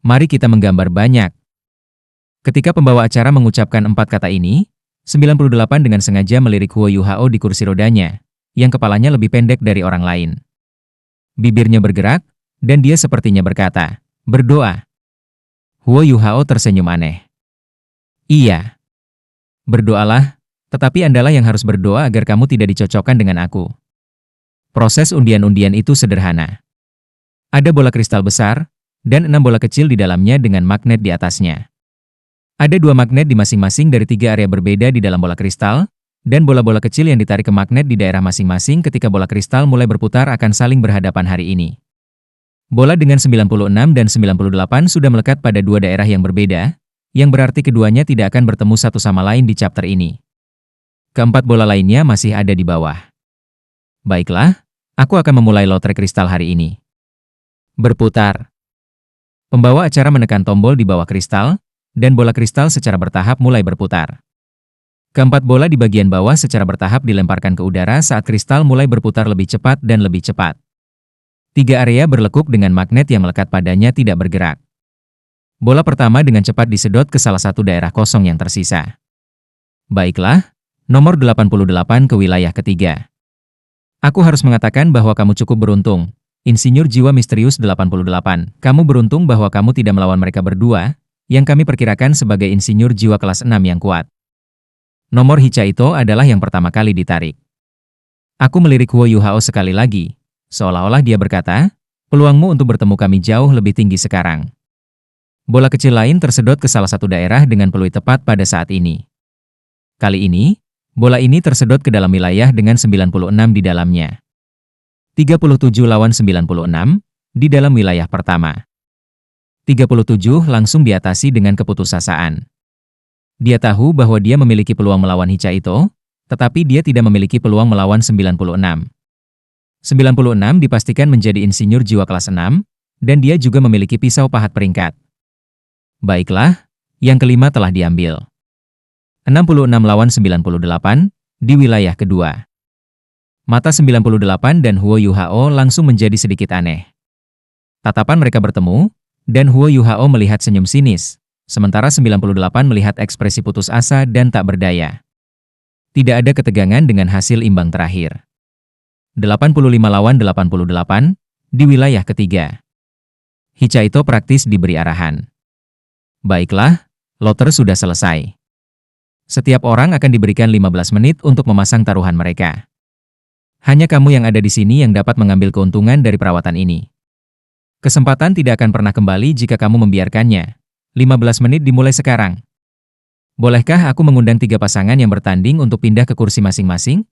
Mari kita menggambar banyak. Ketika pembawa acara mengucapkan 4 kata ini, 98 dengan sengaja melirik Huo Yuhao di kursi rodanya, yang kepalanya lebih pendek dari orang lain. Bibirnya bergerak, dan dia sepertinya berkata, "Berdoa." Huo Yuhao tersenyum aneh. "Iya. Berdoalah, tetapi Andalah yang harus berdoa agar kamu tidak dicocokkan dengan aku." Proses undian-undian itu sederhana. Ada bola kristal besar, dan 6 bola kecil di dalamnya dengan magnet di atasnya. Ada 2 magnet di masing-masing dari 3 area berbeda di dalam bola kristal, dan bola-bola kecil yang ditarik ke magnet di daerah masing-masing ketika bola kristal mulai berputar akan saling berhadapan hari ini. Bola dengan 96 dan 98 sudah melekat pada 2 daerah yang berbeda, yang berarti keduanya tidak akan bertemu satu sama lain di chapter ini. Keempat bola lainnya masih ada di bawah. Baiklah, aku akan memulai lotre kristal hari ini. Berputar. Pembawa acara menekan tombol di bawah kristal, dan bola kristal secara bertahap mulai berputar. Keempat bola di bagian bawah secara bertahap dilemparkan ke udara saat kristal mulai berputar lebih cepat dan lebih cepat. 3 area berlekuk dengan magnet yang melekat padanya tidak bergerak. Bola pertama dengan cepat disedot ke salah satu daerah kosong yang tersisa. Baiklah, nomor 88 ke wilayah ketiga. Aku harus mengatakan bahwa kamu cukup beruntung. Insinyur jiwa misterius 88, kamu beruntung bahwa kamu tidak melawan mereka berdua, yang kami perkirakan sebagai insinyur jiwa kelas 6 yang kuat. Nomor Hichaito adalah yang pertama kali ditarik. Aku melirik Huo Yuhao sekali lagi, seolah-olah dia berkata, peluangmu untuk bertemu kami jauh lebih tinggi sekarang. Bola kecil lain tersedot ke salah satu daerah dengan peluit tepat pada saat ini. Kali ini, bola ini tersedot ke dalam wilayah dengan 96 di dalamnya. 37 lawan 96, di dalam wilayah pertama. 37 langsung diatasi dengan keputusasaan. Dia tahu bahwa dia memiliki peluang melawan Hichaito, tetapi dia tidak memiliki peluang melawan 96. 96 dipastikan menjadi insinyur jiwa kelas 6, dan dia juga memiliki pisau pahat peringkat. Baiklah, yang kelima telah diambil. 66 lawan 98, di wilayah kedua. Mata 98 dan Huo Yuhao langsung menjadi sedikit aneh. Tatapan mereka bertemu, dan Huo Yuhao melihat senyum sinis, sementara 98 melihat ekspresi putus asa dan tak berdaya. Tidak ada ketegangan dengan hasil imbang terakhir. 85 lawan 88, di wilayah ketiga. Hichaito praktis diberi arahan. Baiklah, lotre sudah selesai. Setiap orang akan diberikan 15 menit untuk memasang taruhan mereka. Hanya kamu yang ada di sini yang dapat mengambil keuntungan dari perawatan ini. Kesempatan tidak akan pernah kembali jika kamu membiarkannya. 15 menit dimulai sekarang. Bolehkah aku mengundang 3 pasangan yang bertanding untuk pindah ke kursi masing-masing?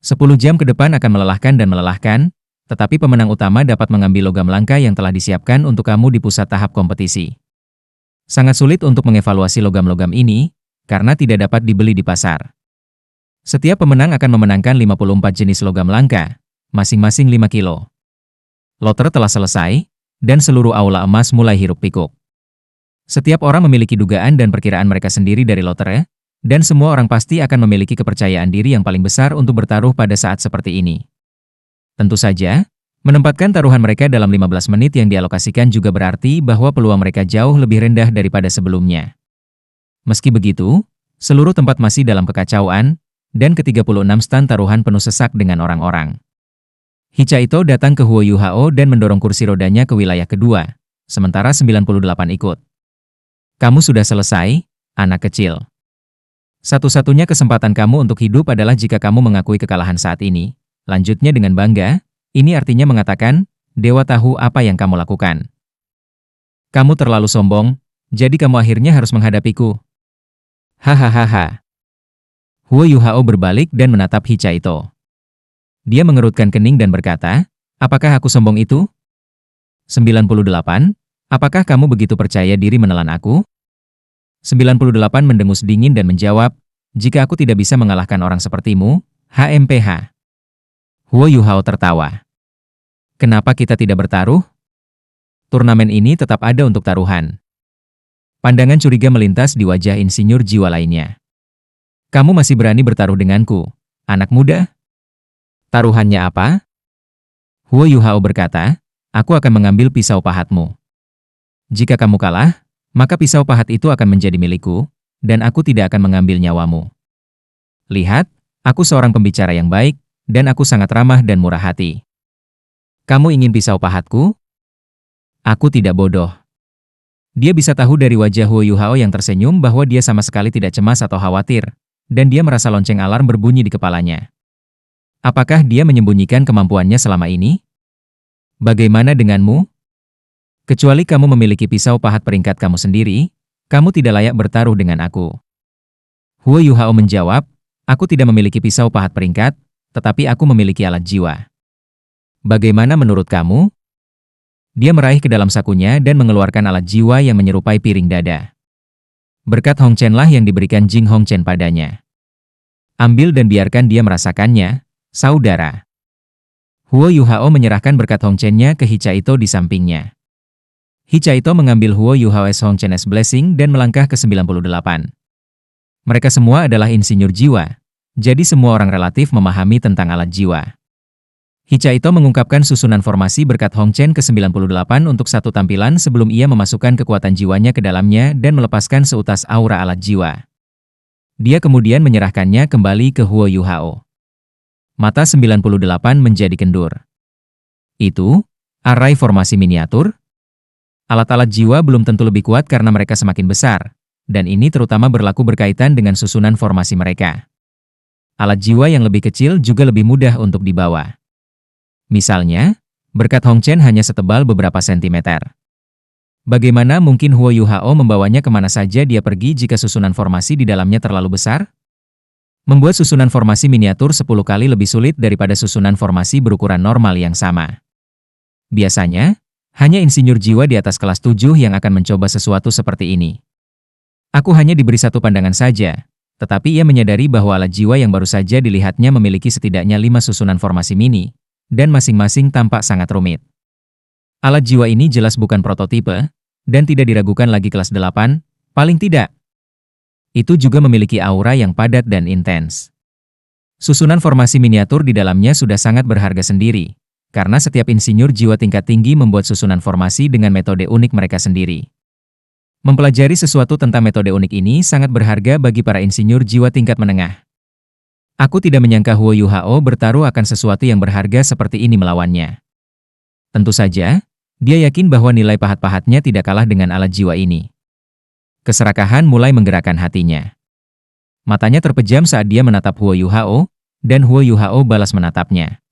10 jam ke depan akan melelahkan, tetapi pemenang utama dapat mengambil logam langka yang telah disiapkan untuk kamu di pusat tahap kompetisi. Sangat sulit untuk mengevaluasi logam-logam ini, karena tidak dapat dibeli di pasar. Setiap pemenang akan memenangkan 54 jenis logam langka, masing-masing 5 kilo. Lotre telah selesai, dan seluruh aula emas mulai hiruk-pikuk. Setiap orang memiliki dugaan dan perkiraan mereka sendiri dari lotre, dan semua orang pasti akan memiliki kepercayaan diri yang paling besar untuk bertaruh pada saat seperti ini. Tentu saja, menempatkan taruhan mereka dalam 15 menit yang dialokasikan juga berarti bahwa peluang mereka jauh lebih rendah daripada sebelumnya. Meski begitu, seluruh tempat masih dalam kekacauan, dan ke-36 stan taruhan penuh sesak dengan orang-orang. Hichaito datang ke Huo Yuhao dan mendorong kursi rodanya ke wilayah kedua, sementara 98 ikut. Kamu sudah selesai, anak kecil. Satu-satunya kesempatan kamu untuk hidup adalah jika kamu mengakui kekalahan saat ini. Lanjutnya dengan bangga, ini artinya mengatakan, Dewa tahu apa yang kamu lakukan. Kamu terlalu sombong, jadi kamu akhirnya harus menghadapiku. Hahaha. Huo Yuhao berbalik dan menatap Hichaito. Dia mengerutkan kening dan berkata, apakah aku sombong itu? 98, apakah kamu begitu percaya diri menelan aku? 98 mendengus dingin dan menjawab, jika aku tidak bisa mengalahkan orang sepertimu, HMPH. Huo Yuhao tertawa. Kenapa kita tidak bertaruh? Turnamen ini tetap ada untuk taruhan. Pandangan curiga melintas di wajah insinyur jiwa lainnya. Kamu masih berani bertaruh denganku, anak muda? Taruhannya apa? Huo Yuhao berkata, aku akan mengambil pisau pahatmu. Jika kamu kalah, maka pisau pahat itu akan menjadi milikku, dan aku tidak akan mengambil nyawamu. Lihat, aku seorang pembicara yang baik, dan aku sangat ramah dan murah hati. Kamu ingin pisau pahatku? Aku tidak bodoh. Dia bisa tahu dari wajah Huo Yuhao yang tersenyum bahwa dia sama sekali tidak cemas atau khawatir, dan dia merasa lonceng alarm berbunyi di kepalanya. Apakah dia menyembunyikan kemampuannya selama ini? Bagaimana denganmu? Kecuali kamu memiliki pisau pahat peringkat kamu sendiri, kamu tidak layak bertaruh dengan aku. Huo Yuhao menjawab, aku tidak memiliki pisau pahat peringkat, tetapi aku memiliki alat jiwa. Bagaimana menurut kamu? Dia meraih ke dalam sakunya dan mengeluarkan alat jiwa yang menyerupai piring dada. Berkat Hong Chen lah yang diberikan Jing Hong Chen padanya. Ambil dan biarkan dia merasakannya, saudara. Huo Yuhao menyerahkan berkat Hong Chen-nya ke Hichaito di sampingnya. Hichaito mengambil Huo Yuhao's Hong Chen's Blessing dan melangkah ke 98. Mereka semua adalah insinyur jiwa, jadi semua orang relatif memahami tentang alat jiwa. Hichaito mengungkapkan susunan formasi berkat Hong Chen ke-98 untuk satu tampilan sebelum ia memasukkan kekuatan jiwanya ke dalamnya dan melepaskan seutas aura alat jiwa. Dia kemudian menyerahkannya kembali ke Huo Yuhao. Mata 98 menjadi kendur. Itu, arai formasi miniatur? Alat-alat jiwa belum tentu lebih kuat karena mereka semakin besar, dan ini terutama berlaku berkaitan dengan susunan formasi mereka. Alat jiwa yang lebih kecil juga lebih mudah untuk dibawa. Misalnya, berkat Hong Chen hanya setebal beberapa sentimeter. Bagaimana mungkin Huo Yuhao membawanya kemana saja dia pergi jika susunan formasi di dalamnya terlalu besar? Membuat susunan formasi miniatur 10 kali lebih sulit daripada susunan formasi berukuran normal yang sama. Biasanya, hanya insinyur jiwa di atas kelas 7 yang akan mencoba sesuatu seperti ini. Aku hanya diberi satu pandangan saja, tetapi ia menyadari bahwa alat jiwa yang baru saja dilihatnya memiliki setidaknya 5 susunan formasi mini, dan masing-masing tampak sangat rumit. Alat jiwa ini jelas bukan prototipe, dan tidak diragukan lagi kelas 8, paling tidak. Itu juga memiliki aura yang padat dan intens. Susunan formasi miniatur di dalamnya sudah sangat berharga sendiri, karena setiap insinyur jiwa tingkat tinggi membuat susunan formasi dengan metode unik mereka sendiri. Mempelajari sesuatu tentang metode unik ini sangat berharga bagi para insinyur jiwa tingkat menengah. Aku tidak menyangka Huo Yuhao bertaruh akan sesuatu yang berharga seperti ini melawannya. Tentu saja, dia yakin bahwa nilai pahat-pahatnya tidak kalah dengan alat jiwa ini. Keserakahan mulai menggerakkan hatinya. Matanya terpejam saat dia menatap Huo Yuhao, dan Huo Yuhao balas menatapnya.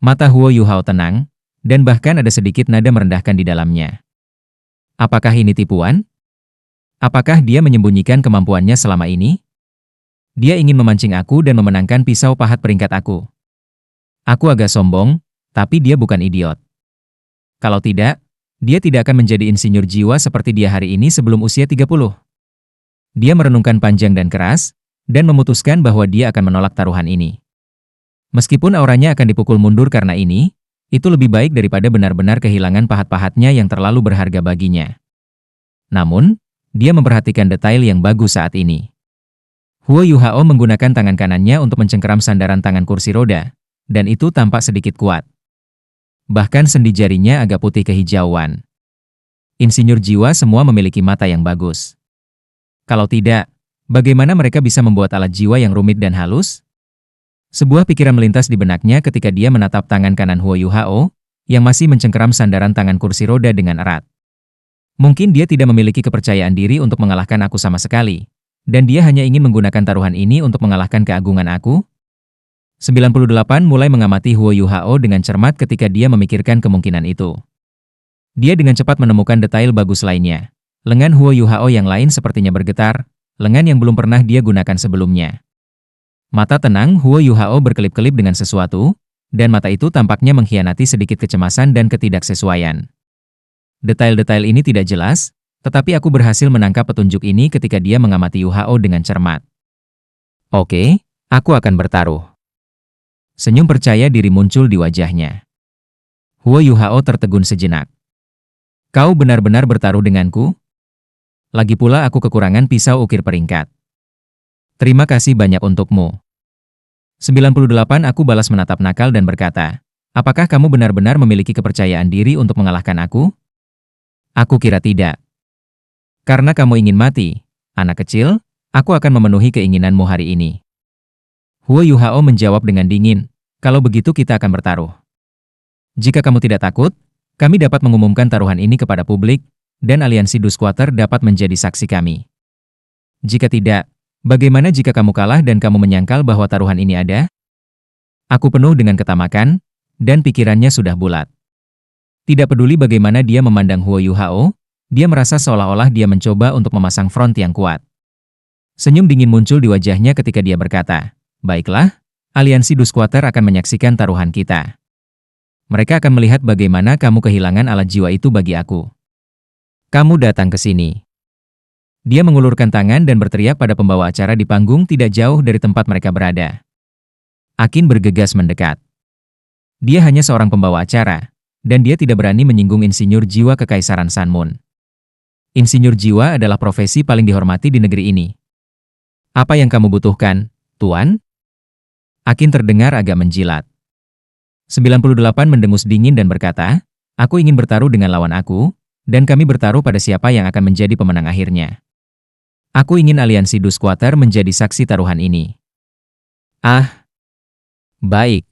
Mata Huo Yuhao tenang, dan bahkan ada sedikit nada merendahkan di dalamnya. Apakah ini tipuan? Apakah dia menyembunyikan kemampuannya selama ini? Dia ingin memancing aku dan memenangkan pisau pahat peringkat aku. Aku agak sombong, tapi dia bukan idiot. Kalau tidak, dia tidak akan menjadi insinyur jiwa seperti dia hari ini sebelum usia 30. Dia merenungkan panjang dan keras, dan memutuskan bahwa dia akan menolak taruhan ini. Meskipun auranya akan dipukul mundur karena ini, itu lebih baik daripada benar-benar kehilangan pahat-pahatnya yang terlalu berharga baginya. Namun, dia memperhatikan detail yang bagus saat ini. Huo Yuhao menggunakan tangan kanannya untuk mencengkeram sandaran tangan kursi roda, dan itu tampak sedikit kuat. Bahkan sendi jarinya agak putih kehijauan. Insinyur jiwa semua memiliki mata yang bagus. Kalau tidak, bagaimana mereka bisa membuat alat jiwa yang rumit dan halus? Sebuah pikiran melintas di benaknya ketika dia menatap tangan kanan Huo Yuhao, yang masih mencengkeram sandaran tangan kursi roda dengan erat. Mungkin dia tidak memiliki kepercayaan diri untuk mengalahkan aku sama sekali. Dan dia hanya ingin menggunakan taruhan ini untuk mengalahkan keagungan aku? 98 mulai mengamati Huo Yuhao dengan cermat ketika dia memikirkan kemungkinan itu. Dia dengan cepat menemukan detail bagus lainnya. Lengan Huo Yuhao yang lain sepertinya bergetar, lengan yang belum pernah dia gunakan sebelumnya. Mata tenang Huo Yuhao berkelip-kelip dengan sesuatu, dan mata itu tampaknya mengkhianati sedikit kecemasan dan ketidaksesuaian. Detail-detail ini tidak jelas, tetapi aku berhasil menangkap petunjuk ini ketika dia mengamati Yuhao dengan cermat. Oke, aku akan bertaruh. Senyum percaya diri muncul di wajahnya. Huo Yuhao tertegun sejenak. Kau benar-benar bertaruh denganku? Lagi pula aku kekurangan pisau ukir peringkat. Terima kasih banyak untukmu. 98 aku balas menatap nakal dan berkata, apakah kamu benar-benar memiliki kepercayaan diri untuk mengalahkan aku? Aku kira tidak. Karena kamu ingin mati, anak kecil, aku akan memenuhi keinginanmu hari ini. Huo Yuhao menjawab dengan dingin, kalau begitu kita akan bertaruh. Jika kamu tidak takut, kami dapat mengumumkan taruhan ini kepada publik, dan aliansi Dusquatter dapat menjadi saksi kami. Jika tidak, bagaimana jika kamu kalah dan kamu menyangkal bahwa taruhan ini ada? Aku penuh dengan ketamakan, dan pikirannya sudah bulat. Tidak peduli bagaimana dia memandang Huo Yuhao, dia merasa seolah-olah dia mencoba untuk memasang front yang kuat. Senyum dingin muncul di wajahnya ketika dia berkata, baiklah, aliansi Dusquatter akan menyaksikan taruhan kita. Mereka akan melihat bagaimana kamu kehilangan alat jiwa itu bagi aku. Kamu datang ke sini. Dia mengulurkan tangan dan berteriak pada pembawa acara di panggung tidak jauh dari tempat mereka berada. Akin bergegas mendekat. Dia hanya seorang pembawa acara, dan dia tidak berani menyinggung insinyur jiwa Kekaisaran Sanmun. Insinyur jiwa adalah profesi paling dihormati di negeri ini. Apa yang kamu butuhkan, Tuan? Akin terdengar agak menjilat. 98 mendengus dingin dan berkata, aku ingin bertaruh dengan lawan aku, dan kami bertaruh pada siapa yang akan menjadi pemenang akhirnya. Aku ingin aliansi Dusquatter menjadi saksi taruhan ini. Ah, baik.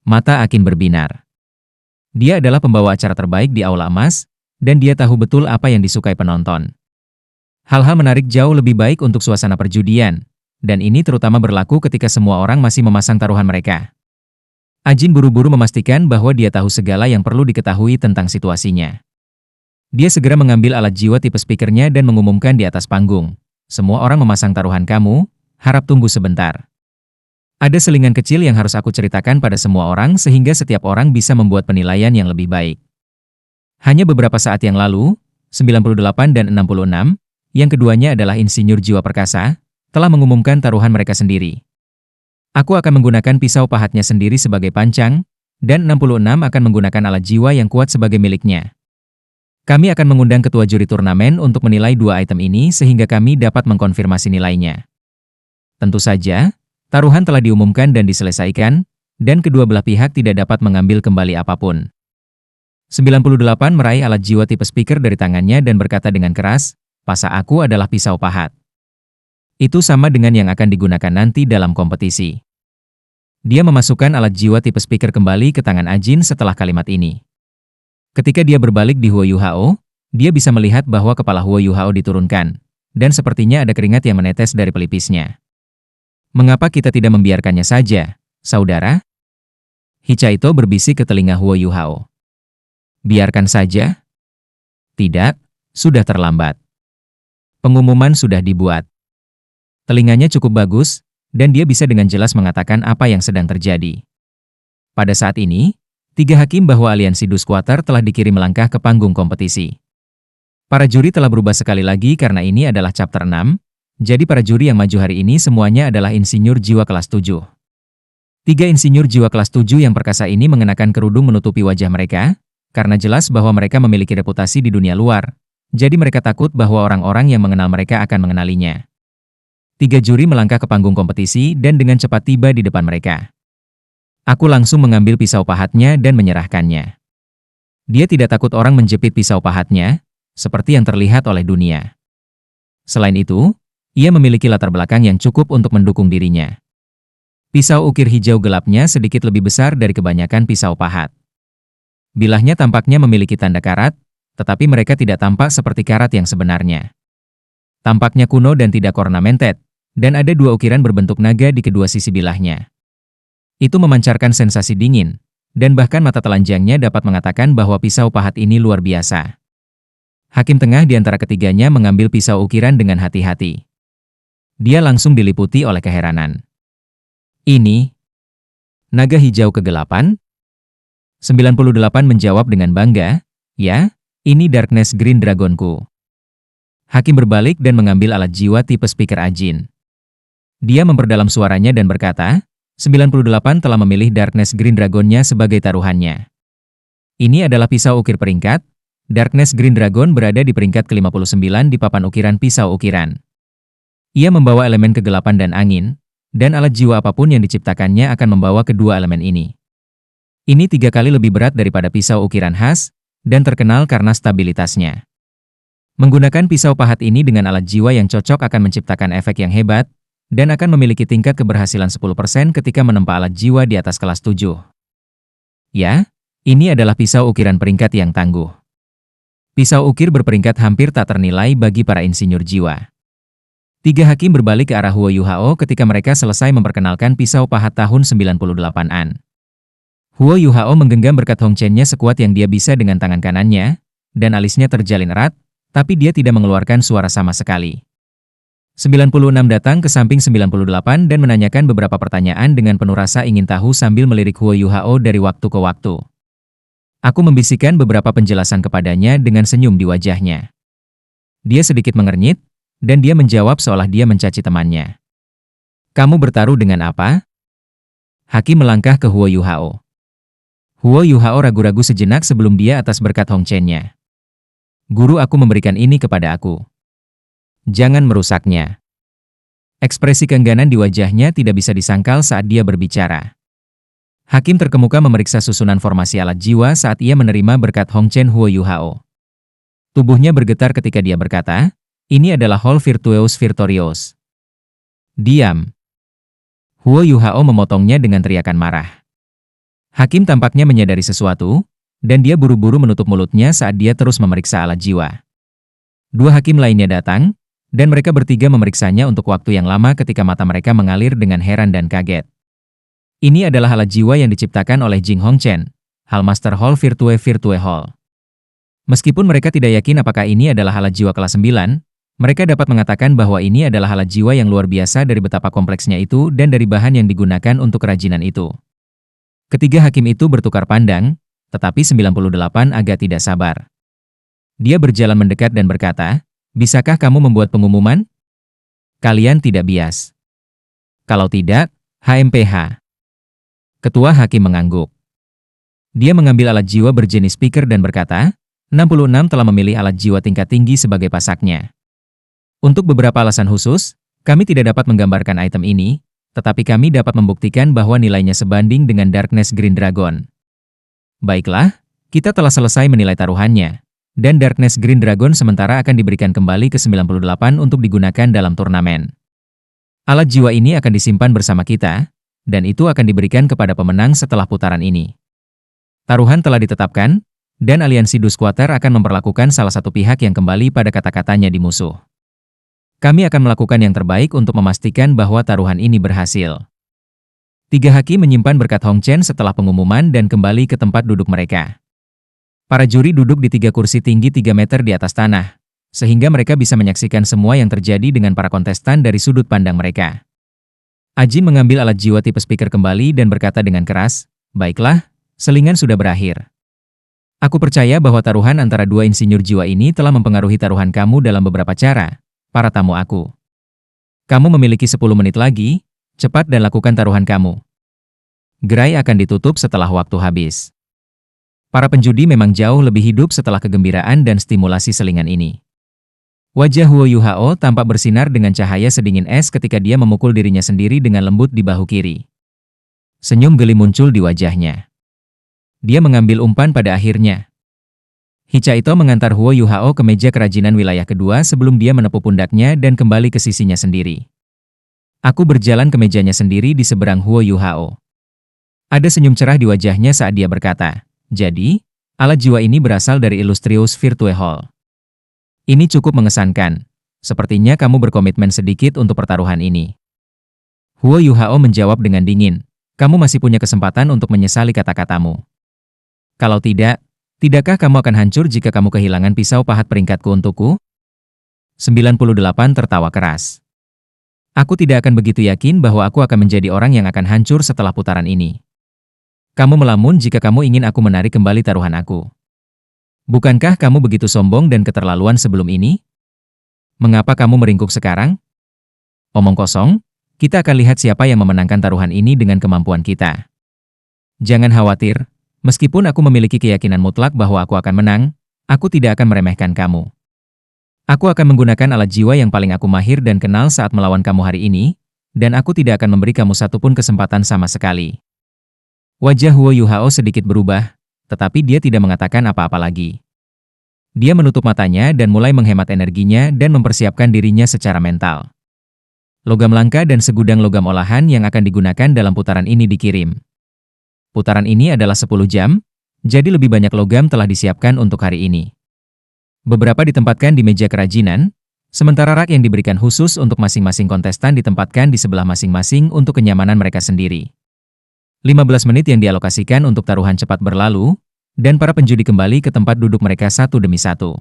Mata Akin berbinar. Dia adalah pembawa acara terbaik di Aula Emas, dan dia tahu betul apa yang disukai penonton. Hal-hal menarik jauh lebih baik untuk suasana perjudian, dan ini terutama berlaku ketika semua orang masih memasang taruhan mereka. Ajin buru-buru memastikan bahwa dia tahu segala yang perlu diketahui tentang situasinya. Dia segera mengambil alat jiwa tipe speakernya dan mengumumkan di atas panggung. Semua orang memasang taruhan kamu, harap tunggu sebentar. Ada selingan kecil yang harus aku ceritakan pada semua orang sehingga setiap orang bisa membuat penilaian yang lebih baik. Hanya beberapa saat yang lalu, 98 dan 66, yang keduanya adalah insinyur jiwa perkasa, telah mengumumkan taruhan mereka sendiri. Aku akan menggunakan pisau pahatnya sendiri sebagai pancang, dan 66 akan menggunakan alat jiwa yang kuat sebagai miliknya. Kami akan mengundang ketua juri turnamen untuk menilai dua item ini sehingga kami dapat mengkonfirmasi nilainya. Tentu saja, taruhan telah diumumkan dan diselesaikan, dan kedua belah pihak tidak dapat mengambil kembali apapun. 98 meraih alat jiwa tipe speaker dari tangannya dan berkata dengan keras, pasa aku adalah pisau pahat. Itu sama dengan yang akan digunakan nanti dalam kompetisi. Dia memasukkan alat jiwa tipe speaker kembali ke tangan Ajin setelah kalimat ini. Ketika dia berbalik di Huo Yuhao, dia bisa melihat bahwa kepala Huo Yuhao diturunkan, dan sepertinya ada keringat yang menetes dari pelipisnya. Mengapa kita tidak membiarkannya saja, saudara? Hichaito berbisik ke telinga Huo Yuhao. Biarkan saja? Tidak, sudah terlambat. Pengumuman sudah dibuat. Telinganya cukup bagus, dan dia bisa dengan jelas mengatakan apa yang sedang terjadi. Pada saat ini, 3 hakim bahwa aliansi Dusquatter telah dikirim melangkah ke panggung kompetisi. Para juri telah berubah sekali lagi karena ini adalah chapter 6, jadi para juri yang maju hari ini semuanya adalah insinyur jiwa kelas 7. 3 insinyur jiwa kelas 7 yang perkasa ini mengenakan kerudung menutupi wajah mereka, karena jelas bahwa mereka memiliki reputasi di dunia luar, jadi mereka takut bahwa orang-orang yang mengenal mereka akan mengenalinya. 3 juri melangkah ke panggung kompetisi dan dengan cepat tiba di depan mereka. Aku langsung mengambil pisau pahatnya dan menyerahkannya. Dia tidak takut orang menjepit pisau pahatnya, seperti yang terlihat oleh dunia. Selain itu, ia memiliki latar belakang yang cukup untuk mendukung dirinya. Pisau ukir hijau gelapnya sedikit lebih besar dari kebanyakan pisau pahat. Bilahnya tampaknya memiliki tanda karat, tetapi mereka tidak tampak seperti karat yang sebenarnya. Tampaknya kuno dan tidak ornamented, dan ada 2 ukiran berbentuk naga di kedua sisi bilahnya. Itu memancarkan sensasi dingin, dan bahkan mata telanjangnya dapat mengatakan bahwa pisau pahat ini luar biasa. Hakim tengah di antara ketiganya mengambil pisau ukiran dengan hati-hati. Dia langsung diliputi oleh keheranan. Ini naga hijau kegelapan? 98 menjawab dengan bangga, ya, ini Darkness Green Dragonku. Hakim berbalik dan mengambil alat jiwa tipe speaker Ajin. Dia memperdalam suaranya dan berkata, 98 telah memilih Darkness Green Dragonnya sebagai taruhannya. Ini adalah pisau ukir peringkat. Darkness Green Dragon berada di peringkat ke-59 di papan ukiran pisau ukiran. Ia membawa elemen kegelapan dan angin, dan alat jiwa apapun yang diciptakannya akan membawa kedua elemen ini. Ini 3 kali lebih berat daripada pisau ukiran khas, dan terkenal karena stabilitasnya. Menggunakan pisau pahat ini dengan alat jiwa yang cocok akan menciptakan efek yang hebat, dan akan memiliki tingkat keberhasilan 10% ketika menempa alat jiwa di atas kelas 7. Ya, ini adalah pisau ukiran peringkat yang tangguh. Pisau ukir berperingkat hampir tak ternilai bagi para insinyur jiwa. 3 hakim berbalik ke arah Huo Yuhao ketika mereka selesai memperkenalkan pisau pahat tahun 98-an. Huo Yuhao menggenggam berkat Hong Chen-nya sekuat yang dia bisa dengan tangan kanannya, dan alisnya terjalin erat, tapi dia tidak mengeluarkan suara sama sekali. 96 datang ke samping 98 dan menanyakan beberapa pertanyaan dengan penuh rasa ingin tahu sambil melirik Huo Yuhao dari waktu ke waktu. Aku membisikkan beberapa penjelasan kepadanya dengan senyum di wajahnya. Dia sedikit mengernyit, dan dia menjawab seolah dia mencaci temannya. Kamu bertaruh dengan apa? Hakim melangkah ke Huo Yuhao. Huo Yuhao ragu-ragu sejenak sebelum dia atas berkat Hong Chen-nya. Guru aku memberikan ini kepada aku. Jangan merusaknya. Ekspresi keengganan di wajahnya tidak bisa disangkal saat dia berbicara. Hakim terkemuka memeriksa susunan formasi alat jiwa saat ia menerima berkat Hong Chen Huo Yuhao. Tubuhnya bergetar ketika dia berkata, ini adalah Hall Virtueus Virtorious. Diam. Huo Yuhao memotongnya dengan teriakan marah. Hakim tampaknya menyadari sesuatu, dan dia buru-buru menutup mulutnya saat dia terus memeriksa alat jiwa. 2 hakim lainnya datang, dan mereka bertiga memeriksanya untuk waktu yang lama ketika mata mereka mengalir dengan heran dan kaget. Ini adalah alat jiwa yang diciptakan oleh Jing Hongchen, Hallmaster Hall Virtue Virtue Hall. Meskipun mereka tidak yakin apakah ini adalah alat jiwa kelas 9, mereka dapat mengatakan bahwa ini adalah alat jiwa yang luar biasa dari betapa kompleksnya itu dan dari bahan yang digunakan untuk kerajinan itu. Ketiga hakim itu bertukar pandang, tetapi 98 agak tidak sabar. Dia berjalan mendekat dan berkata, bisakah kamu membuat pengumuman? Kalian tidak bias. Kalau tidak, HMPH. Ketua hakim mengangguk. Dia mengambil alat jiwa berjenis speaker dan berkata, 66 telah memilih alat jiwa tingkat tinggi sebagai pasaknya. Untuk beberapa alasan khusus, kami tidak dapat menggambarkan item ini, tetapi kami dapat membuktikan bahwa nilainya sebanding dengan Darkness Green Dragon. Baiklah, kita telah selesai menilai taruhannya, dan Darkness Green Dragon sementara akan diberikan kembali ke 98 untuk digunakan dalam turnamen. Alat jiwa ini akan disimpan bersama kita, dan itu akan diberikan kepada pemenang setelah putaran ini. Taruhan telah ditetapkan, dan aliansi Dusquater akan memperlakukan salah satu pihak yang kembali pada kata-katanya di musuh. Kami akan melakukan yang terbaik untuk memastikan bahwa taruhan ini berhasil. 3 hakim menyimpan berkat Hong Chen setelah pengumuman dan kembali ke tempat duduk mereka. Para juri duduk di 3 kursi tinggi 3 meter di atas tanah, sehingga mereka bisa menyaksikan semua yang terjadi dengan para kontestan dari sudut pandang mereka. Ajin mengambil alat jiwa tipe speaker kembali dan berkata dengan keras, baiklah, selingan sudah berakhir. Aku percaya bahwa taruhan antara 2 insinyur jiwa ini telah mempengaruhi taruhan kamu dalam beberapa cara. Para tamu aku. Kamu memiliki 10 menit lagi, cepat dan lakukan taruhan kamu. Gerai akan ditutup setelah waktu habis. Para penjudi memang jauh lebih hidup setelah kegembiraan dan stimulasi selingan ini. Wajah Huo Yuhao tampak bersinar dengan cahaya sedingin es ketika dia memukul dirinya sendiri dengan lembut di bahu kiri. Senyum geli muncul di wajahnya. Dia mengambil umpan pada akhirnya. Hichaito mengantar Huo Yuhao ke meja kerajinan wilayah kedua sebelum dia menepuk pundaknya dan kembali ke sisinya sendiri. Aku berjalan ke mejanya sendiri di seberang Huo Yuhao. Ada senyum cerah di wajahnya saat dia berkata, jadi, alat jiwa ini berasal dari Illustrious Virtue Hall. Ini cukup mengesankan. Sepertinya kamu berkomitmen sedikit untuk pertaruhan ini. Huo Yuhao menjawab dengan dingin, kamu masih punya kesempatan untuk menyesali kata-katamu. Kalau tidak, tidakkah kamu akan hancur jika kamu kehilangan pisau pahat peringkatku untukku? 98 tertawa keras. Aku tidak akan begitu yakin bahwa aku akan menjadi orang yang akan hancur setelah putaran ini. Kamu melamun jika kamu ingin aku menarik kembali taruhan aku. Bukankah kamu begitu sombong dan keterlaluan sebelum ini? Mengapa kamu meringkuk sekarang? Omong kosong, kita akan lihat siapa yang memenangkan taruhan ini dengan kemampuan kita. Jangan khawatir. Meskipun aku memiliki keyakinan mutlak bahwa aku akan menang, aku tidak akan meremehkan kamu. Aku akan menggunakan alat jiwa yang paling aku mahir dan kenal saat melawan kamu hari ini, dan aku tidak akan memberi kamu satupun kesempatan sama sekali. Wajah Huo Yuhao sedikit berubah, tetapi dia tidak mengatakan apa-apa lagi. Dia menutup matanya dan mulai menghemat energinya dan mempersiapkan dirinya secara mental. Logam langka dan segudang logam olahan yang akan digunakan dalam putaran ini dikirim. Putaran ini adalah 10 jam, jadi lebih banyak logam telah disiapkan untuk hari ini. Beberapa ditempatkan di meja kerajinan, sementara rak yang diberikan khusus untuk masing-masing kontestan ditempatkan di sebelah masing-masing untuk kenyamanan mereka sendiri. 15 menit yang dialokasikan untuk taruhan cepat berlalu, dan para penjudi kembali ke tempat duduk mereka satu demi satu.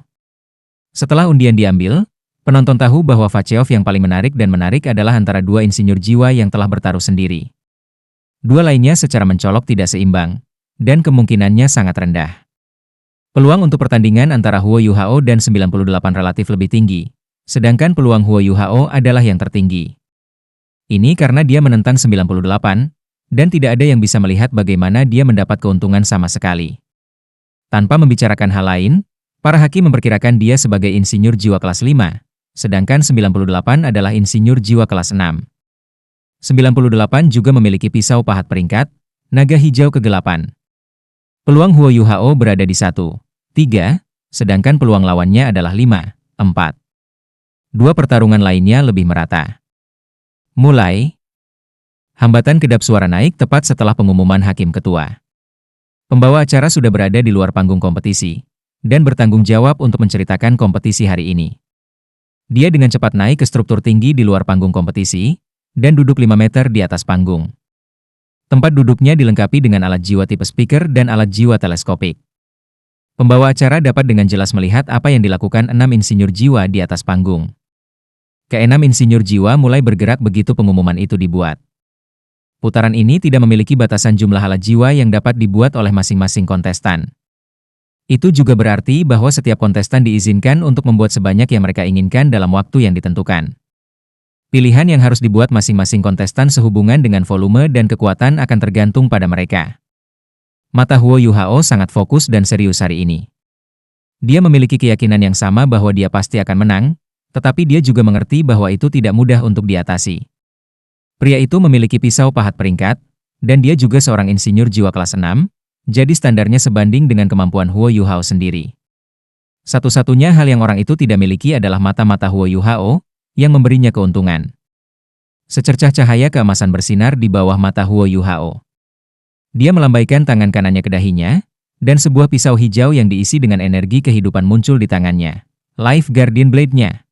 Setelah undian diambil, penonton tahu bahwa Vacheov yang paling menarik adalah antara dua insinyur jiwa yang telah bertaruh sendiri. Dua lainnya secara mencolok tidak seimbang, dan kemungkinannya sangat rendah. Peluang untuk pertandingan antara Huo Yuhao dan 98 relatif lebih tinggi, sedangkan peluang Huo Yuhao adalah yang tertinggi. Ini karena dia menentang 98, dan tidak ada yang bisa melihat bagaimana dia mendapat keuntungan sama sekali. Tanpa membicarakan hal lain, para hakim memperkirakan dia sebagai insinyur jiwa kelas 5, sedangkan 98 adalah insinyur jiwa kelas 6. 98 juga memiliki pisau pahat peringkat, naga hijau kegelapan. Peluang Huo Yuhao berada di 1, 3, sedangkan peluang lawannya adalah 5, 4. Dua pertarungan lainnya lebih merata. Mulai. Hambatan kedap suara naik tepat setelah pengumuman hakim ketua. Pembawa acara sudah berada di luar panggung kompetisi, dan bertanggung jawab untuk menceritakan kompetisi hari ini. Dia dengan cepat naik ke struktur tinggi di luar panggung kompetisi, dan duduk 5 meter di atas panggung. Tempat duduknya dilengkapi dengan alat jiwa tipe speaker dan alat jiwa teleskopik. Pembawa acara dapat dengan jelas melihat apa yang dilakukan 6 insinyur jiwa di atas panggung. Ke-6 insinyur jiwa mulai bergerak begitu pengumuman itu dibuat. Putaran ini tidak memiliki batasan jumlah alat jiwa yang dapat dibuat oleh masing-masing kontestan. Itu juga berarti bahwa setiap kontestan diizinkan untuk membuat sebanyak yang mereka inginkan dalam waktu yang ditentukan. Pilihan yang harus dibuat masing-masing kontestan sehubungan dengan volume dan kekuatan akan tergantung pada mereka. Mata Huo Yuhao sangat fokus dan serius hari ini. Dia memiliki keyakinan yang sama bahwa dia pasti akan menang, tetapi dia juga mengerti bahwa itu tidak mudah untuk diatasi. Pria itu memiliki pisau pahat peringkat, dan dia juga seorang insinyur jiwa kelas 6, jadi standarnya sebanding dengan kemampuan Huo Yuhao sendiri. Satu-satunya hal yang orang itu tidak miliki adalah mata-mata Huo Yuhao, yang memberinya keuntungan. Secercah cahaya keemasan bersinar di bawah mata Huo Yuhao. Dia melambaikan tangan kanannya ke dahinya, dan sebuah pisau hijau yang diisi dengan energi kehidupan muncul di tangannya. Life Guardian Blade-nya.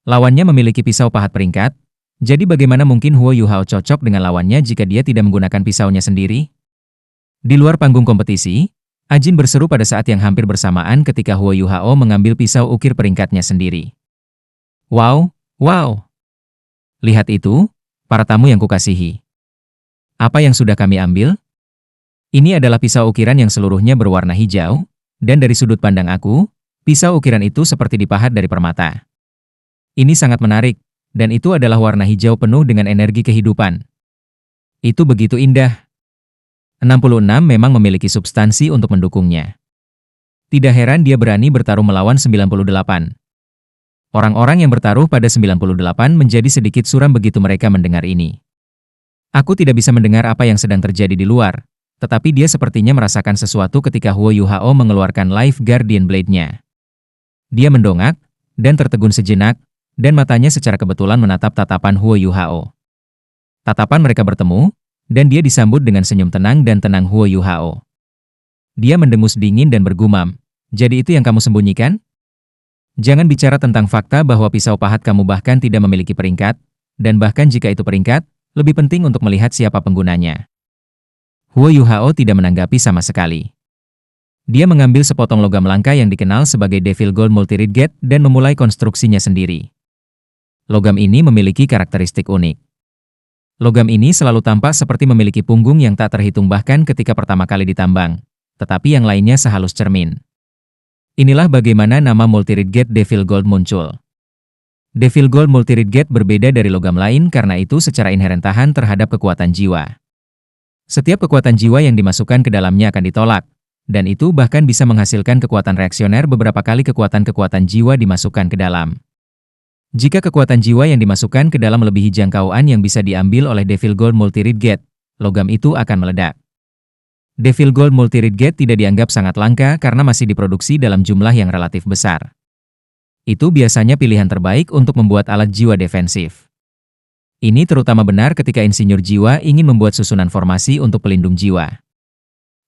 Lawannya memiliki pisau pahat peringkat, jadi bagaimana mungkin Huo Yuhao cocok dengan lawannya jika dia tidak menggunakan pisaunya sendiri? Di luar panggung kompetisi, Ajin berseru pada saat yang hampir bersamaan ketika Huo Yuhao mengambil pisau ukir peringkatnya sendiri. Wow, wow. Lihat itu, para tamu yang kukasihi. Apa yang sudah kami ambil? Ini adalah pisau ukiran yang seluruhnya berwarna hijau, dan dari sudut pandang aku, pisau ukiran itu seperti dipahat dari permata. Ini sangat menarik. Dan itu adalah warna hijau penuh dengan energi kehidupan. Itu begitu indah. 66 memang memiliki substansi untuk mendukungnya. Tidak heran dia berani bertaruh melawan 98. Orang-orang yang bertaruh pada 98 menjadi sedikit suram begitu mereka mendengar ini. Aku tidak bisa mendengar apa yang sedang terjadi di luar, tetapi dia sepertinya merasakan sesuatu ketika Huo Yuhao mengeluarkan Life Guardian Blade-nya. Dia mendongak, dan tertegun sejenak, dan matanya secara kebetulan menatap tatapan Huo Yuhao. Tatapan mereka bertemu, dan dia disambut dengan senyum tenang dan tenang Huo Yuhao. Dia mendengus dingin dan bergumam, "Jadi itu yang kamu sembunyikan? Jangan bicara tentang fakta bahwa pisau pahat kamu bahkan tidak memiliki peringkat, dan bahkan jika itu peringkat, lebih penting untuk melihat siapa penggunanya." Huo Yuhao tidak menanggapi sama sekali. Dia mengambil sepotong logam langka yang dikenal sebagai Devil Gold Multi-Reed Gate dan memulai konstruksinya sendiri. Logam ini memiliki karakteristik unik. Logam ini selalu tampak seperti memiliki punggung yang tak terhitung bahkan ketika pertama kali ditambang, tetapi yang lainnya sehalus cermin. Inilah bagaimana nama Multi-Reed Gate Devil Gold muncul. Devil Gold Multi-Reed Gate berbeda dari logam lain karena itu secara inheren tahan terhadap kekuatan jiwa. Setiap kekuatan jiwa yang dimasukkan ke dalamnya akan ditolak, dan itu bahkan bisa menghasilkan kekuatan reaksioner beberapa kali kekuatan-kekuatan jiwa dimasukkan ke dalam. Jika kekuatan jiwa yang dimasukkan ke dalam melebihi jangkauan yang bisa diambil oleh Devil Gold Multi-Reed Gate, logam itu akan meledak. Devil Gold Multi-Read Gate tidak dianggap sangat langka karena masih diproduksi dalam jumlah yang relatif besar. Itu biasanya pilihan terbaik untuk membuat alat jiwa defensif. Ini terutama benar ketika insinyur jiwa ingin membuat susunan formasi untuk pelindung jiwa.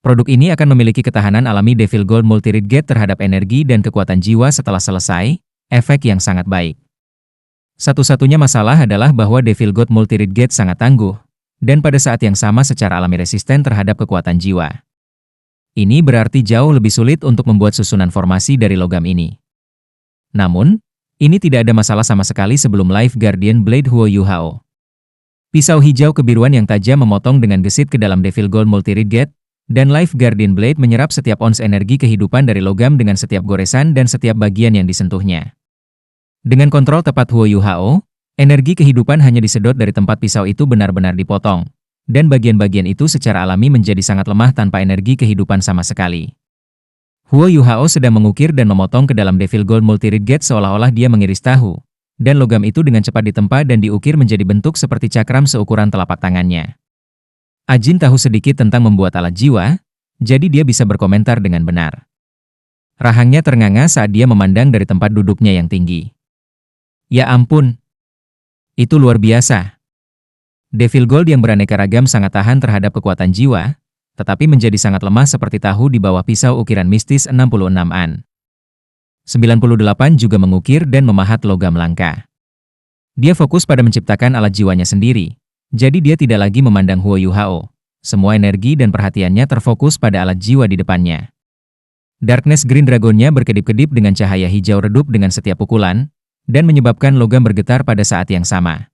Produk ini akan memiliki ketahanan alami Devil Gold Multi-Read Gate terhadap energi dan kekuatan jiwa setelah selesai, efek yang sangat baik. Satu-satunya masalah adalah bahwa Devil Gold Multi-Read Gate sangat tangguh, dan pada saat yang sama secara alami resisten terhadap kekuatan jiwa. Ini berarti jauh lebih sulit untuk membuat susunan formasi dari logam ini. Namun, ini tidak ada masalah sama sekali sebelum Life Guardian Blade Huo Yu Hao. Pisau hijau kebiruan yang tajam memotong dengan gesit ke dalam Devil Gold Multi-Read Gate, dan Life Guardian Blade menyerap setiap ons energi kehidupan dari logam dengan setiap goresan dan setiap bagian yang disentuhnya. Dengan kontrol tepat Huo Yu Hao, energi kehidupan hanya disedot dari tempat pisau itu benar-benar dipotong, dan bagian-bagian itu secara alami menjadi sangat lemah tanpa energi kehidupan sama sekali. Huo Yu Hao sedang mengukir dan memotong ke dalam Devil Gold Multi-Read Gate seolah-olah dia mengiris tahu, dan logam itu dengan cepat ditempa dan diukir menjadi bentuk seperti cakram seukuran telapak tangannya. Ajin tahu sedikit tentang membuat alat jiwa, jadi dia bisa berkomentar dengan benar. Rahangnya ternganga saat dia memandang dari tempat duduknya yang tinggi. Ya ampun! Itu luar biasa. Devil Gold yang beraneka ragam sangat tahan terhadap kekuatan jiwa, tetapi menjadi sangat lemah seperti tahu di bawah pisau ukiran mistis 66-an. 98 juga mengukir dan memahat logam langka. Dia fokus pada menciptakan alat jiwanya sendiri, jadi dia tidak lagi memandang Huo Yu Hao. Semua energi dan perhatiannya terfokus pada alat jiwa di depannya. Darkness Green Dragonnya berkedip-kedip dengan cahaya hijau redup dengan setiap pukulan, dan menyebabkan logam bergetar pada saat yang sama.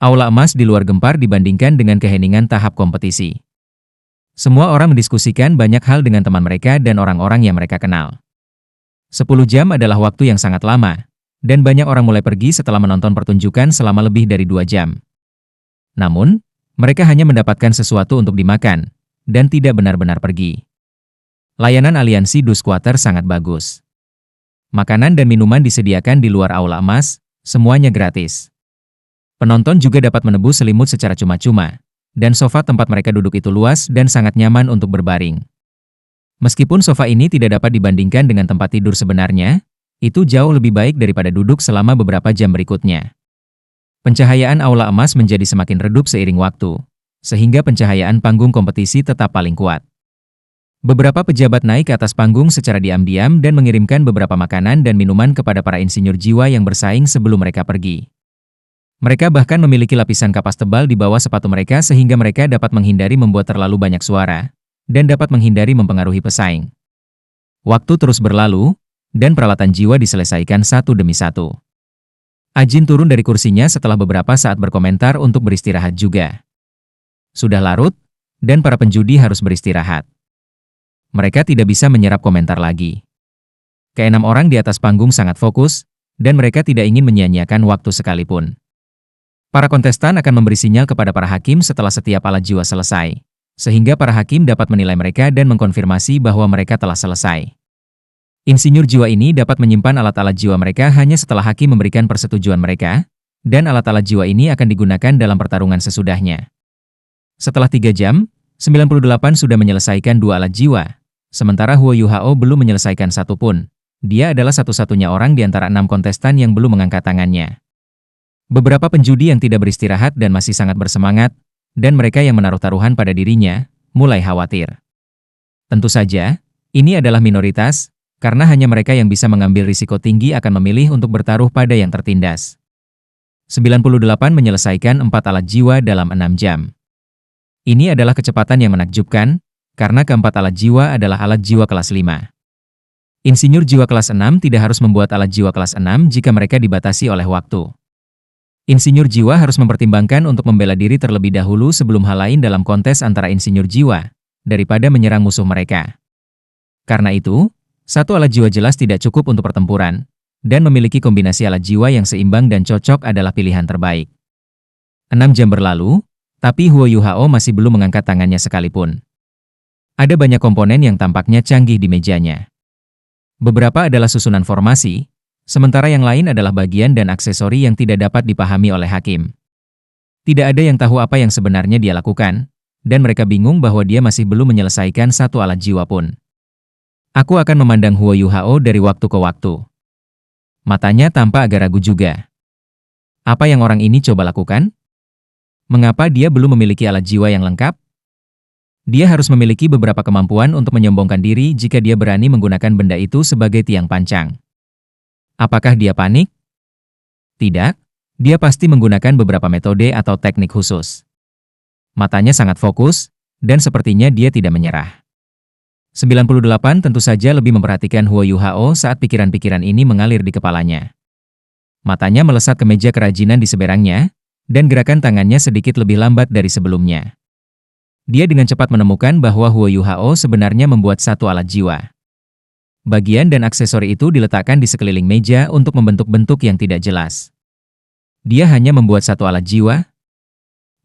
Aula emas di luar gempar dibandingkan dengan keheningan tahap kompetisi. Semua orang mendiskusikan banyak hal dengan teman mereka dan orang-orang yang mereka kenal. 10 jam adalah waktu yang sangat lama, dan banyak orang mulai pergi setelah menonton pertunjukan selama lebih dari 2 jam. Namun, mereka hanya mendapatkan sesuatu untuk dimakan, dan tidak benar-benar pergi. Layanan aliansi Dus Quarter sangat bagus. Makanan dan minuman disediakan di luar aula emas, semuanya gratis. Penonton juga dapat menebus selimut secara cuma-cuma, dan sofa tempat mereka duduk itu luas dan sangat nyaman untuk berbaring. Meskipun sofa ini tidak dapat dibandingkan dengan tempat tidur sebenarnya, itu jauh lebih baik daripada duduk selama beberapa jam berikutnya. Pencahayaan aula emas menjadi semakin redup seiring waktu, sehingga pencahayaan panggung kompetisi tetap paling kuat. Beberapa pejabat naik ke atas panggung secara diam-diam dan mengirimkan beberapa makanan dan minuman kepada para insinyur jiwa yang bersaing sebelum mereka pergi. Mereka bahkan memiliki lapisan kapas tebal di bawah sepatu mereka sehingga mereka dapat menghindari membuat terlalu banyak suara, dan dapat menghindari mempengaruhi pesaing. Waktu terus berlalu, dan peralatan jiwa diselesaikan satu demi satu. Ajin turun dari kursinya setelah beberapa saat berkomentar untuk beristirahat juga. Sudah larut, dan para penjudi harus beristirahat. Mereka tidak bisa menyerap komentar lagi. Keenam orang di atas panggung sangat fokus, dan mereka tidak ingin menyia-nyiakan waktu sekalipun. Para kontestan akan memberi sinyal kepada para hakim setelah setiap alat jiwa selesai, sehingga para hakim dapat menilai mereka dan mengkonfirmasi bahwa mereka telah selesai. Insinyur jiwa ini dapat menyimpan alat-alat jiwa mereka hanya setelah hakim memberikan persetujuan mereka, dan alat-alat jiwa ini akan digunakan dalam pertarungan sesudahnya. Setelah 3 jam, 98 sudah menyelesaikan 2 alat jiwa. Sementara Huo Yu Hao belum menyelesaikan satu pun. Dia adalah satu-satunya orang di antara 6 kontestan yang belum mengangkat tangannya. Beberapa penjudi yang tidak beristirahat dan masih sangat bersemangat, dan mereka yang menaruh taruhan pada dirinya, mulai khawatir. Tentu saja, ini adalah minoritas, karena hanya mereka yang bisa mengambil risiko tinggi akan memilih untuk bertaruh pada yang tertindas. 98 menyelesaikan 4 alat jiwa dalam 6 jam. Ini adalah kecepatan yang menakjubkan, karena keempat alat jiwa adalah alat jiwa kelas 5. Insinyur jiwa kelas 6 tidak harus membuat alat jiwa kelas 6 jika mereka dibatasi oleh waktu. Insinyur jiwa harus mempertimbangkan untuk membela diri terlebih dahulu sebelum hal lain dalam kontes antara insinyur jiwa, daripada menyerang musuh mereka. Karena itu, satu alat jiwa jelas tidak cukup untuk pertempuran, dan memiliki kombinasi alat jiwa yang seimbang dan cocok adalah pilihan terbaik. 6 jam berlalu, tapi Huo Yu Hao masih belum mengangkat tangannya sekalipun. Ada banyak komponen yang tampaknya canggih di mejanya. Beberapa adalah susunan formasi, sementara yang lain adalah bagian dan aksesori yang tidak dapat dipahami oleh hakim. Tidak ada yang tahu apa yang sebenarnya dia lakukan, dan mereka bingung bahwa dia masih belum menyelesaikan satu alat jiwa pun. Aku akan memandang Huo Yuhao dari waktu ke waktu. Matanya tampak agak ragu juga. Apa yang orang ini coba lakukan? Mengapa dia belum memiliki alat jiwa yang lengkap? Dia harus memiliki beberapa kemampuan untuk menyombongkan diri jika dia berani menggunakan benda itu sebagai tiang pancang. Apakah dia panik? Tidak, dia pasti menggunakan beberapa metode atau teknik khusus. Matanya sangat fokus, dan sepertinya dia tidak menyerah. 98 tentu saja lebih memperhatikan Huo Yuhao saat pikiran-pikiran ini mengalir di kepalanya. Matanya melesat ke meja kerajinan di seberangnya, dan gerakan tangannya sedikit lebih lambat dari sebelumnya. Dia dengan cepat menemukan bahwa Huo Yuhao sebenarnya membuat satu alat jiwa. Bagian dan aksesori itu diletakkan di sekeliling meja untuk membentuk bentuk yang tidak jelas. Dia hanya membuat satu alat jiwa?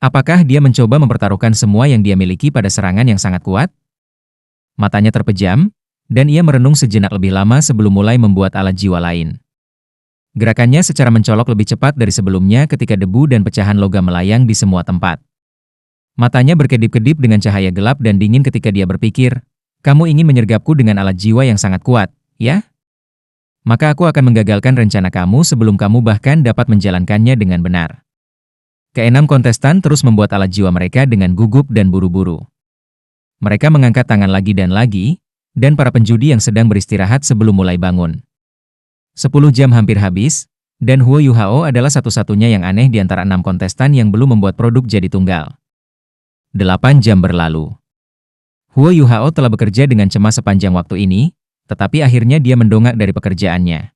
Apakah dia mencoba mempertaruhkan semua yang dia miliki pada serangan yang sangat kuat? Matanya terpejam, dan ia merenung sejenak lebih lama sebelum mulai membuat alat jiwa lain. Gerakannya secara mencolok lebih cepat dari sebelumnya ketika debu dan pecahan logam melayang di semua tempat. Matanya berkedip-kedip dengan cahaya gelap dan dingin ketika dia berpikir, kamu ingin menyergapku dengan alat jiwa yang sangat kuat, ya? Maka aku akan menggagalkan rencana kamu sebelum kamu bahkan dapat menjalankannya dengan benar. Keenam kontestan terus membuat alat jiwa mereka dengan gugup dan buru-buru. Mereka mengangkat tangan lagi, dan para penjudi yang sedang beristirahat sebelum mulai bangun. 10 jam hampir habis, dan Huo Yuhao adalah satu-satunya yang aneh di antara 6 kontestan yang belum membuat produk jadi tunggal. 8 jam berlalu. Huo Yuhao telah bekerja dengan cemas sepanjang waktu ini, tetapi akhirnya dia mendongak dari pekerjaannya.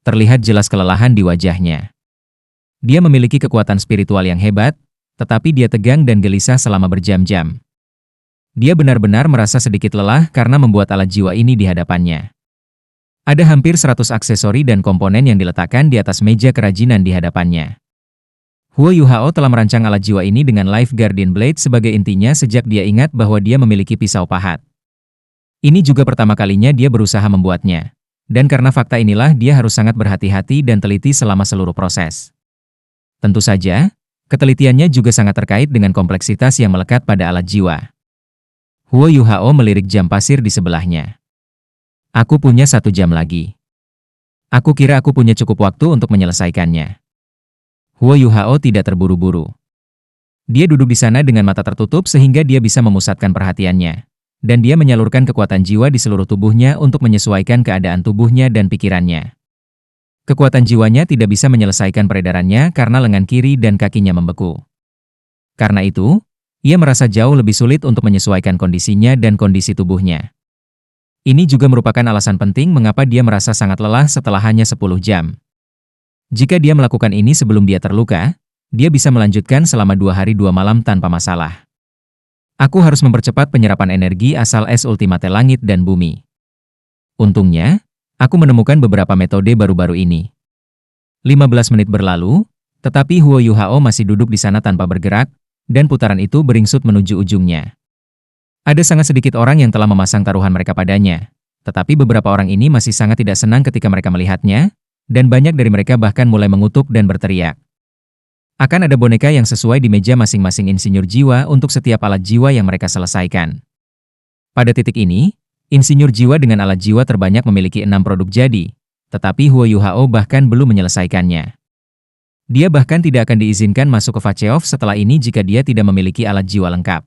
Terlihat jelas kelelahan di wajahnya. Dia memiliki kekuatan spiritual yang hebat, tetapi dia tegang dan gelisah selama berjam-jam. Dia benar-benar merasa sedikit lelah karena membuat alat jiwa ini di hadapannya. Ada hampir 100 aksesori dan komponen yang diletakkan di atas meja kerajinan di hadapannya. Huo Yuhao telah merancang alat jiwa ini dengan Life Guardian Blade sebagai intinya sejak dia ingat bahwa dia memiliki pisau pahat. Ini juga pertama kalinya dia berusaha membuatnya. Dan karena fakta inilah dia harus sangat berhati-hati dan teliti selama seluruh proses. Tentu saja, ketelitiannya juga sangat terkait dengan kompleksitas yang melekat pada alat jiwa. Huo Yuhao melirik jam pasir di sebelahnya. Aku punya 1 jam lagi. Aku kira aku punya cukup waktu untuk menyelesaikannya. Huo Yuhao tidak terburu-buru. Dia duduk di sana dengan mata tertutup sehingga dia bisa memusatkan perhatiannya. Dan dia menyalurkan kekuatan jiwa di seluruh tubuhnya untuk menyesuaikan keadaan tubuhnya dan pikirannya. Kekuatan jiwanya tidak bisa menyelesaikan peredarannya karena lengan kiri dan kakinya membeku. Karena itu, ia merasa jauh lebih sulit untuk menyesuaikan kondisinya dan kondisi tubuhnya. Ini juga merupakan alasan penting mengapa dia merasa sangat lelah setelah hanya 10 jam. Jika dia melakukan ini sebelum dia terluka, dia bisa melanjutkan selama 2 hari 2 malam tanpa masalah. Aku harus mempercepat penyerapan energi asal es ultimate langit dan bumi. Untungnya, aku menemukan beberapa metode baru-baru ini. 15 menit berlalu, tetapi Huo Yuhao masih duduk di sana tanpa bergerak, dan putaran itu beringsut menuju ujungnya. Ada sangat sedikit orang yang telah memasang taruhan mereka padanya, tetapi beberapa orang ini masih sangat tidak senang ketika mereka melihatnya, dan banyak dari mereka bahkan mulai mengutuk dan berteriak. Akan ada boneka yang sesuai di meja masing-masing insinyur jiwa untuk setiap alat jiwa yang mereka selesaikan. Pada titik ini, insinyur jiwa dengan alat jiwa terbanyak memiliki 6 produk jadi, tetapi Huo Yuhao bahkan belum menyelesaikannya. Dia bahkan tidak akan diizinkan masuk ke Vacheov setelah ini jika dia tidak memiliki alat jiwa lengkap.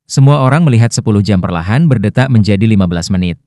Semua orang melihat 10 jam perlahan berdetak menjadi 15 menit.